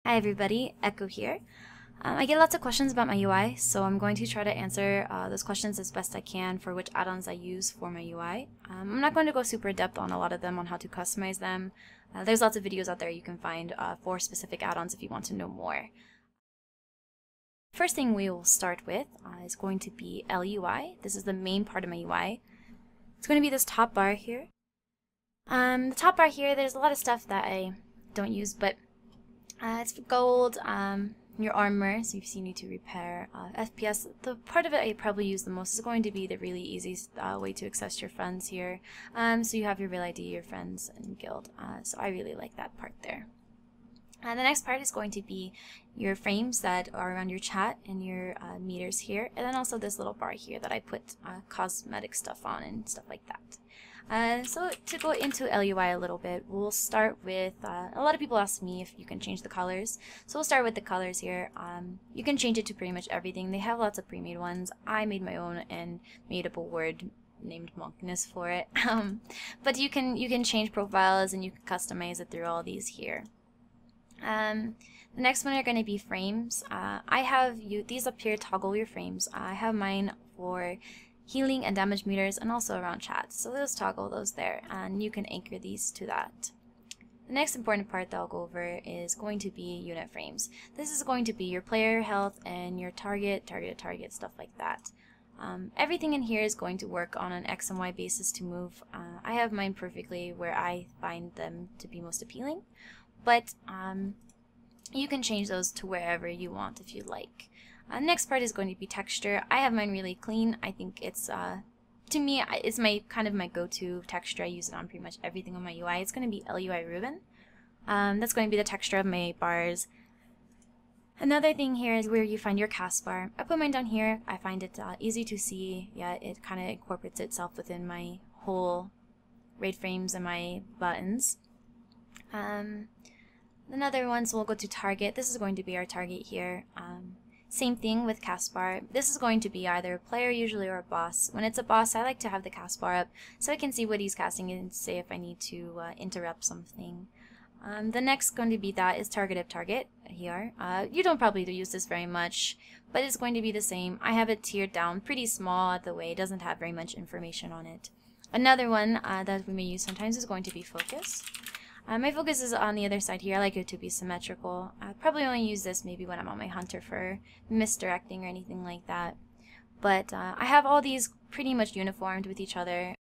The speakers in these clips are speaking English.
Hi everybody, Echo here. I get lots of questions about my UI, so I'm going to try to answer those questions as best I can for which add-ons I use for my UI. I'm not going to go super depth on a lot of them on how to customize them. There's lots of videos out there you can find for specific add-ons if you want to know more. First thing we will start with is going to be LUI. This is the main part of my UI. It's going to be this top bar here. The top bar here, there's a lot of stuff that I don't use, but it's for gold, your armor, so if you need to repair, FPS. The part of it I probably use the most is going to be the really easy way to access your friends here. So you have your real ID, your friends, and guild. So I really like that part there. The next part is going to be your frames that are around your chat and your meters here, and then also this little bar here that I put cosmetic stuff on and stuff like that. So to go into LUI a little bit, we'll start with, a lot of people ask me if you can change the colors. So we'll start with the colors here. You can change it to pretty much everything. They have lots of pre-made ones. I made my own and made up a word named monkness for it. But you can change profiles and you can customize it through all these here. The next one are going to be frames. I have these up here, toggle your frames. I have mine for healing and damage meters and also around chat. So those toggle those there and you can anchor these to that. The next important part that I'll go over is going to be unit frames. This is going to be your player health and your target, stuff like that. Everything in here is going to work on an X and Y basis to move. I have mine perfectly where I find them to be most appealing, but you can change those to wherever you want if you like. Next part is going to be texture. I have mine really clean. I think it's, to me, it's my kind of my go-to texture. I use it on pretty much everything on my UI. It's going to be LUI Ribbon. That's going to be the texture of my bars. Another thing here is where you find your cast bar. I put mine down here. I find it easy to see. Yeah, it kind of incorporates itself within my whole raid frames and my buttons. Another one, so we'll go to target. This is going to be our target here. Same thing with cast bar. This is going to be either a player usually or a boss. When it's a boss, I like to have the cast bar up so I can see what he's casting and say if I need to interrupt something. The next going to be that is target of target here. You don't probably use this very much, but it's going to be the same. I have it tiered down pretty small at the way. It doesn't have very much information on it. Another one that we may use sometimes is going to be focus. My focus is on the other side here. I like it to be symmetrical. I probably only use this maybe when I'm on my hunter for misdirecting or anything like that. But I have all these pretty much uniformed with each other.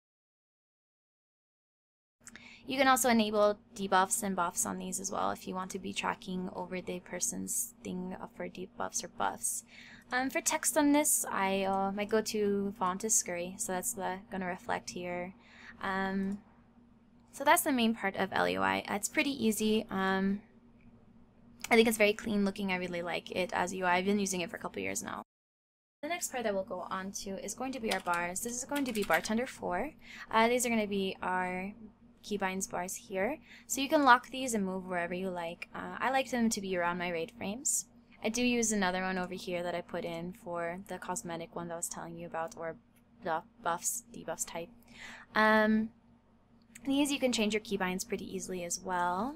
You can also enable debuffs and buffs on these as well if you want to be tracking over the person's thing for debuffs or buffs. For text on this, my go-to font is Scurry, so that's going to reflect here. So that's the main part of LUI. It's pretty easy. I think it's very clean looking. I really like it as UI. I've been using it for a couple years now. The next part that we'll go on to is going to be our bars. This is going to be Bartender 4. These are going to be our keybinds bars here. So you can lock these and move wherever you like. I like them to be around my raid frames. I do use another one over here that I put in for the cosmetic one that I was telling you about, or buffs, debuffs type. These you can change your keybinds pretty easily as well.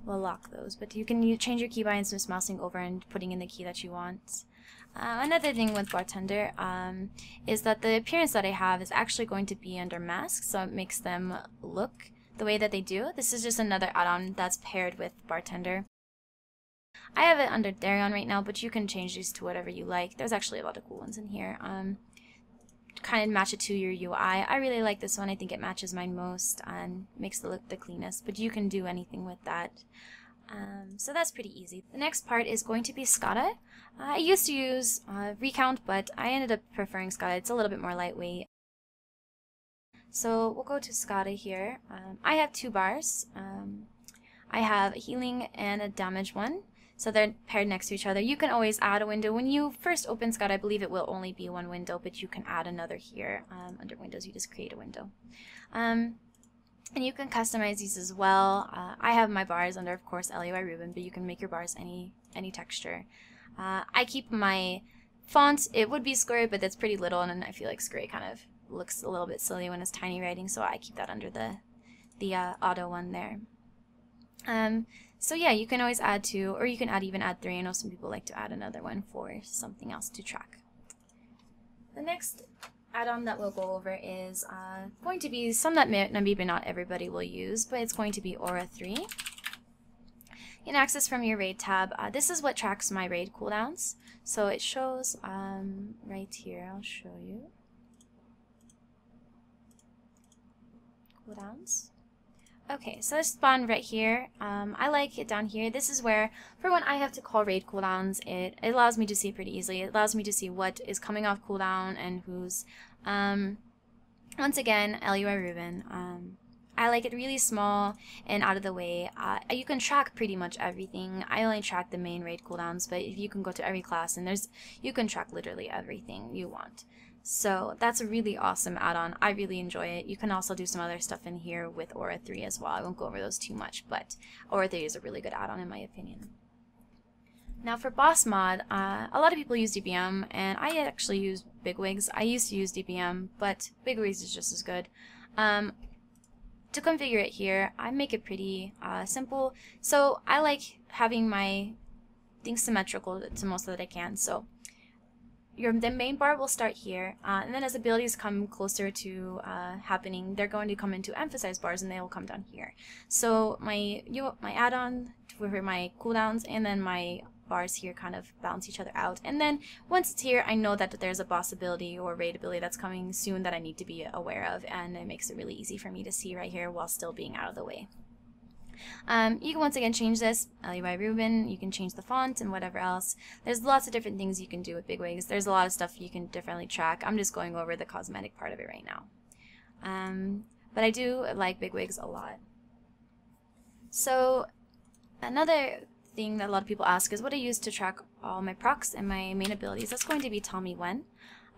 We'll lock those, but you can change your keybinds just mousing over and putting in the key that you want. Another thing with Bartender is that the appearance that I have is actually going to be under Masque, so it makes them look the way that they do. This is just another add-on that's paired with Bartender. I have it under Darion right now, but you can change these to whatever you like. There's actually a lot of cool ones in here. Kind of match it to your UI. I really like this one. I think it matches mine most and makes it look the cleanest, but you can do anything with that. So that's pretty easy. The next part is going to be Skada. I used to use Recount, but I ended up preferring Skada. It's a little bit more lightweight. So we'll go to Skada here. I have two bars. I have a healing and a damage one. So they're paired next to each other. You can always add a window. When you first open Skada, I believe it will only be one window, but you can add another here. Under Windows, you just create a window. And you can customize these as well. I have my bars under, of course, LUI Ribbon, but you can make your bars any texture. I keep my font, it would be Scurry, but that's pretty little, and I feel like Scurry kind of looks a little bit silly when it's tiny writing, so I keep that under the auto one there. So yeah, you can always add 2, or you can even add 3. I know some people like to add another one for something else to track. The next add-on that we'll go over is going to be some that maybe not everybody will use, but it's going to be Aura 3. You can access from your raid tab. This is what tracks my raid cooldowns. So it shows right here, I'll show you. Cooldowns. Okay, so it's spawned right here. I like it down here. This is where, for when I have to call raid cooldowns, it allows me to see pretty easily. It allows me to see what is coming off cooldown and who's. Once again, LUI Ruben. I like it really small and out of the way. You can track pretty much everything. I only track the main raid cooldowns, but if you can go to every class and you can track literally everything you want. So that's a really awesome add-on. I really enjoy it. You can also do some other stuff in here with Aura 3 as well. I won't go over those too much, but Aura 3 is a really good add-on in my opinion. Now for boss mod, a lot of people use DBM, and I actually use BigWigs. I used to use DBM, but BigWigs is just as good. To configure it here, I make it pretty simple. So I like having my things symmetrical to most of that I can. So the main bar will start here, and then as abilities come closer to happening, they're going to come into emphasize bars, and they will come down here. So my add-on for my cooldowns and then my bars here kind of balance each other out. And then once it's here, I know that there's a boss ability or raid ability that's coming soon that I need to be aware of, and it makes it really easy for me to see right here while still being out of the way. You can once again change this, LUI Ruben, you can change the font and whatever else. There's lots of different things you can do with BigWigs. There's a lot of stuff you can differently track. I'm just going over the cosmetic part of it right now. But I do like BigWigs a lot. So another thing that a lot of people ask is what I use to track all my procs and my main abilities. That's going to be Tellmewhen.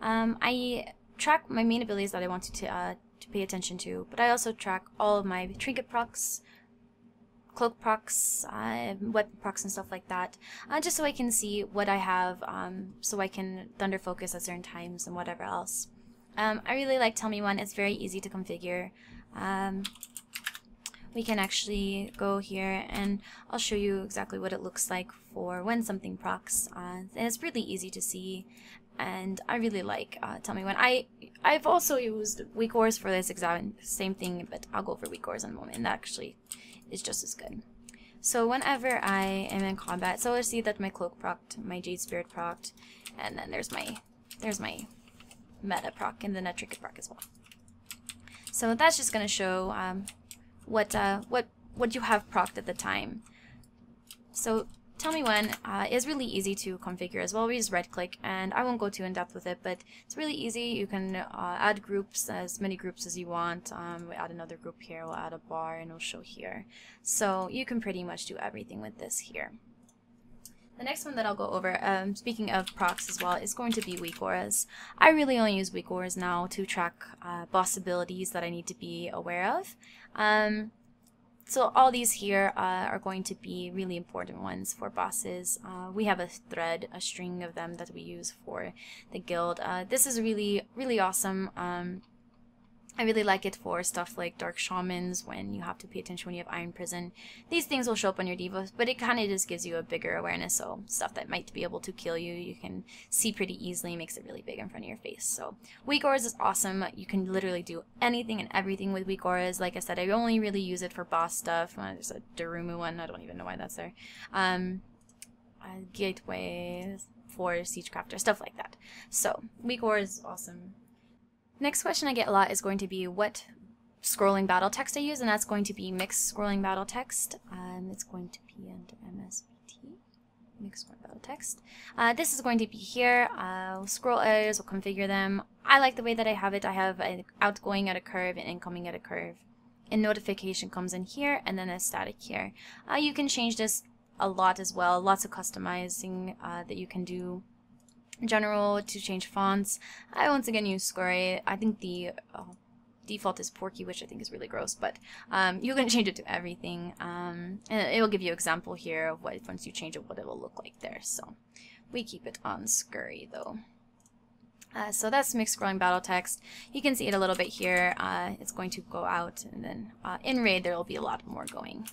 I track my main abilities that I want to pay attention to, but I also track all of my trinket procs, cloak procs, weapon procs and stuff like that, just so I can see what I have, so I can thunder focus at certain times and whatever else. I really like Tellmewhen. It's very easy to configure. We can actually go here and I'll show you exactly what it looks like for when something procs, and it's really easy to see, and I really like Tellmewhen. I've also used weak ores for this exact same thing, but I'll go over weak ores in a moment, and that actually is just as good. So whenever I am in combat, so I see that my cloak procced, my jade spirit procced, and then there's my meta proc and the net trinket proc as well. So that's just gonna show what you have procced at the time. So Tellmewhen is really easy to configure as well. We just right click, and I won't go too in depth with it, but it's really easy. You can add groups, as many groups as you want. We add another group here, we'll add a bar, and it'll show here. So you can pretty much do everything with this here. The next one that I'll go over, speaking of procs as well, is going to be weak auras. I really only use weak auras now to track boss abilities that I need to be aware of. So all these here are going to be really important ones for bosses. We have a thread, a string of them that we use for the guild. This is really, really awesome. I really like it for stuff like Dark Shamans, when you have to pay attention when you have Iron Prison. These things will show up on your devos, but it kind of just gives you a bigger awareness, so stuff that might be able to kill you, you can see pretty easily, makes it really big in front of your face. So weak auras is awesome. You can literally do anything and everything with weak auras. Like I said, I only really use it for boss stuff. There's a Darumu one, I don't even know why that's there. Gateway for Siegecrafter, stuff like that. So weak auras is awesome. Next question I get a lot is going to be what scrolling battle text I use, and that's going to be mixed scrolling battle text. It's going to be under MSBT, mixed scrolling battle text. This is going to be here. Scroll areas, will configure them. I like the way that I have it. I have an outgoing at a curve and incoming at a curve. And notification comes in here, and then a static here. You can change this a lot as well. Lots of customizing that you can do. General to change fonts. I once again use Scurry. I think the default is Porky, which I think is really gross, but you can change it to everything, and it will give you an example here of what, once you change it, what it will look like there. So we keep it on Scurry though. So that's mixed scrolling battle text. You can see it a little bit here. It's going to go out, and then in raid there will be a lot more going.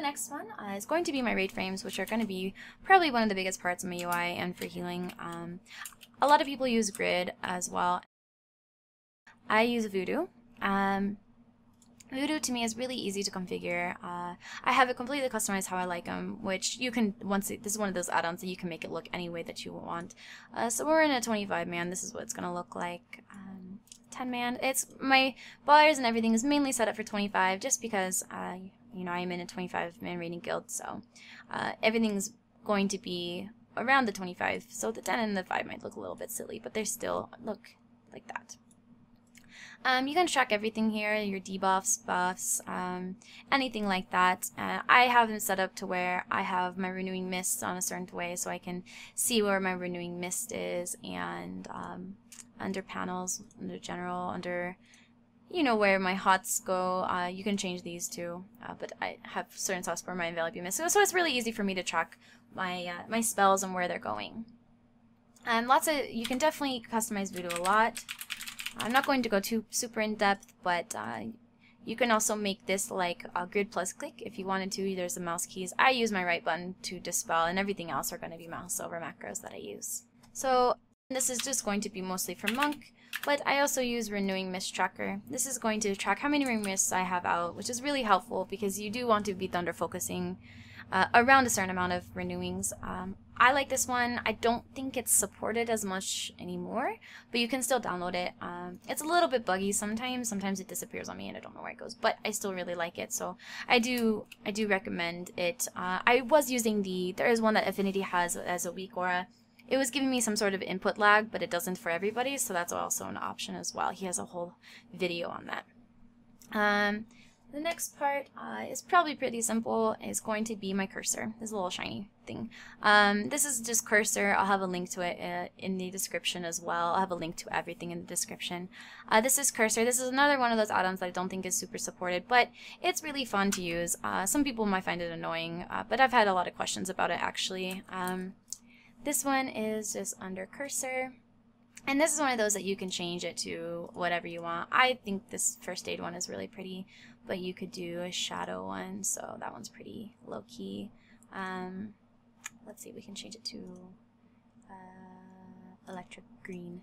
next one is going to be my raid frames, which are going to be probably one of the biggest parts of my UI and for healing. A lot of people use grid as well. I use Vuhdo. Vuhdo to me is really easy to configure. I have it completely customized how I like them, which you can, this is one of those add-ons that you can make it look any way that you want. So we're in a 25-man, this is what it's going to look like. 10-man, it's, my bars and everything is mainly set up for 25 just because, you know, I'm in a 25-man raiding guild, so everything's going to be around the 25, so the 10 and the 5 might look a little bit silly, but they still look like that. You can track everything here, your debuffs, buffs, anything like that. I have them set up to where I have my renewing mist on a certain way so I can see where my renewing mist is, and under panels, under general, under, you know, where my hots go. You can change these too, but I have certain spots for my available mist. So it's really easy for me to track my my spells and where they're going. And you can definitely customize Vuhdo a lot. I'm not going to go too super in depth, but you can also make this like a grid plus click if you wanted to. There's the mouse keys. I use my right button to dispel, and everything else are going to be mouse over macros that I use. So this is just going to be mostly for monk, but I also use RenewingMistWatcher. This is going to track how many ring mists I have out, which is really helpful because you do want to be thunder focusing around a certain amount of renewings. I like this one. I don't think it's supported as much anymore, but you can still download it. It's a little bit buggy sometimes. Sometimes it disappears on me and I don't know where it goes, but I still really like it, so I do recommend it. I was using there is one that Affinity has as a weak aura. It was giving me some sort of input lag, but it doesn't for everybody, so that's also an option as well. He has a whole video on that. The next part is probably pretty simple. It's going to be my cursor, this little shiny thing. This is just cursor. I'll have a link to it in the description as well. I'll have a link to everything in the description. This is cursor. This is another one of those add-ons that I don't think is super supported, but it's really fun to use. Some people might find it annoying, but I've had a lot of questions about it actually. This one is just under cursor. And this is one of those that you can change it to whatever you want. I think this first aid one is really pretty, but you could do a shadow one, so that one's pretty low-key. Let's see, we can change it to electric green.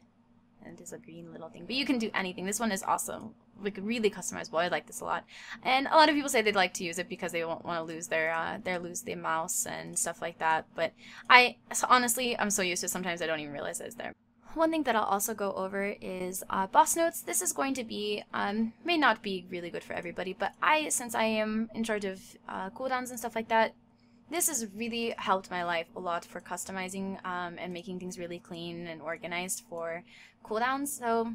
And there's a green little thing, but you can do anything. This one is awesome, like really customizable. I like this a lot, and a lot of people say they'd like to use it because they won't want to lose their mouse and stuff like that. But honestly, I'm so used to it, sometimes I don't even realize it's there. One thing that I'll also go over is BossNotes. This is going to be, may not be really good for everybody, but since I am in charge of cooldowns and stuff like that, this has really helped my life a lot for customizing and making things really clean and organized for cooldowns. So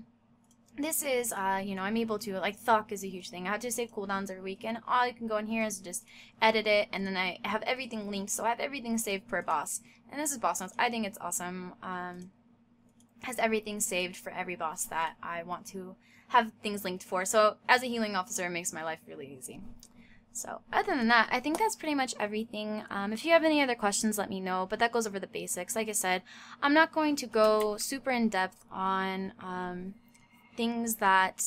this is, you know, I'm able to, like, Thok is a huge thing. I have to save cooldowns every week, and all I can go in here is just edit it, and then I have everything linked, so I have everything saved per boss. And this is BossNotes. I think it's awesome. Has everything saved for every boss that I want to have things linked for. So as a healing officer, it makes my life really easy. So other than that, I think that's pretty much everything. If you have any other questions, let me know, but that goes over the basics. Like I said, I'm not going to go super in depth on things that,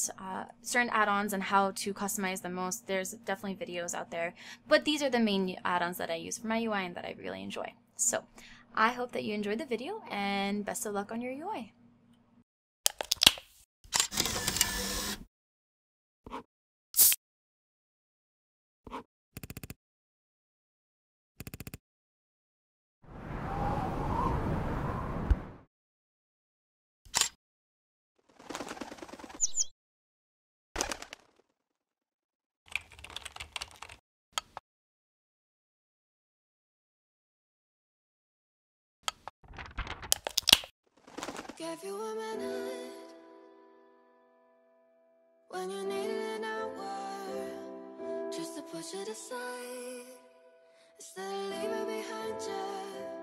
certain add-ons and how to customize them most. There's definitely videos out there, but these are the main add-ons that I use for my UI and that I really enjoy. So I hope that you enjoyed the video, and best of luck on your UI. Gave you a minute when you needed an hour just to push it aside instead of leave it behind you.